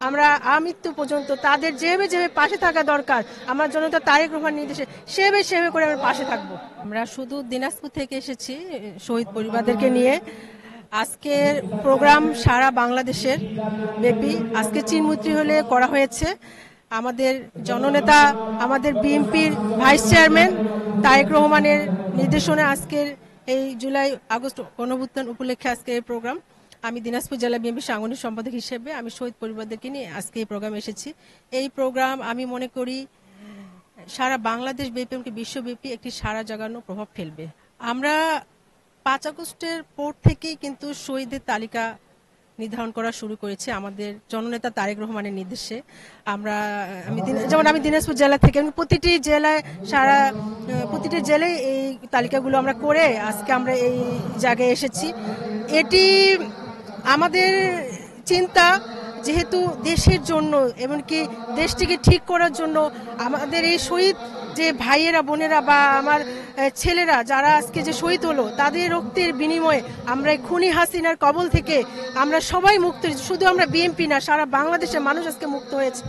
আমরা আমৃত্যু পর্যন্ত তাদের যেভাবে পাশে থাকা দরকার, আমার জনতা তারেক রহমান নির্দেশে সেভাবে করে আমরা পাশে থাকবো। আমরা শুধু দিনাজপুর থেকে এসেছি শহীদ পরিবারদেরকে নিয়ে। আজকের প্রোগ্রাম সারা বাংলাদেশের ব্যাপী আজকে চিনমৈত্রী হলে করা হয়েছে। আমাদের জননেতা, আমাদের বিএনপির ভাইস চেয়ারম্যান তারেক রহমানের নির্দেশনা আজকের এই জুলাই আগস্ট গণঅভ্যুত্থান উপলক্ষে আজকে এই প্রোগ্রাম। আমি দিনাজপুর জেলা বিএনপি সাংগঠনিক সম্পাদক হিসেবে আমি শহীদ পরিবারদেরকে নিয়ে আজকে এই প্রোগ্রামে এসেছি। এই প্রোগ্রাম আমি মনে করি সারা বাংলাদেশ ব্যাপী এবং বিশ্বব্যাপী একটি সারা জাগানো প্রভাব ফেলবে। আমরা 5 আগস্টের পর থেকেই কিন্তু শহীদদের তালিকা নির্ধারণ করা শুরু করেছে আমাদের জননেতা তারেক রহমানের নির্দেশে। যেমন আমি দিনাজপুর জেলা থেকে প্রতিটি জেলায় এই তালিকাগুলো আমরা করে আজকে আমরা এই জায়গায় এসেছি। এটি আমাদের চিন্তা, যেহেতু দেশের জন্য এমনকি দেশটিকে ঠিক করার জন্য আমাদের এই শহীদ যে ভাইয়েরা বোনেরা বা আমার ছেলেরা যারা আজকে যে শহীদ হলো, তাদের রক্তের বিনিময়ে আমরা এই খুনি হাসিনার কবল থেকে আমরা সবাই মুক্ত হয়েছি। শুধু আমরা বিএনপি না, সারা বাংলাদেশের মানুষ আজকে মুক্ত হয়েছে।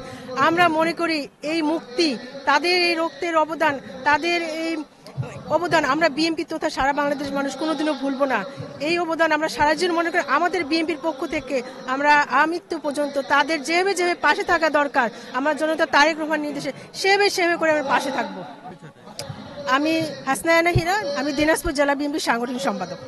আমরা মনে করি এই মুক্তি, তাদের এই রক্তের অবদান, তাদের এই অবদান আমরা বিএনপি তথা সারা বাংলাদেশ মানুষ কোনোদিনও ভুলবো না। এই অবদান আমরা সারা জীবন মনে করি। আমাদের বিএনপির পক্ষ থেকে আমরা আমৃত্যু পর্যন্ত তাদের যেভাবে পাশে থাকা দরকার, আমার জনতা তারেক রহমান নির্দেশে সেভাবে করে আমরা পাশে থাকবো। আমি হাসনায়না হীরা, আমি দিনাজপুর জেলা বিএনপির সাংগঠনিক সম্পাদক।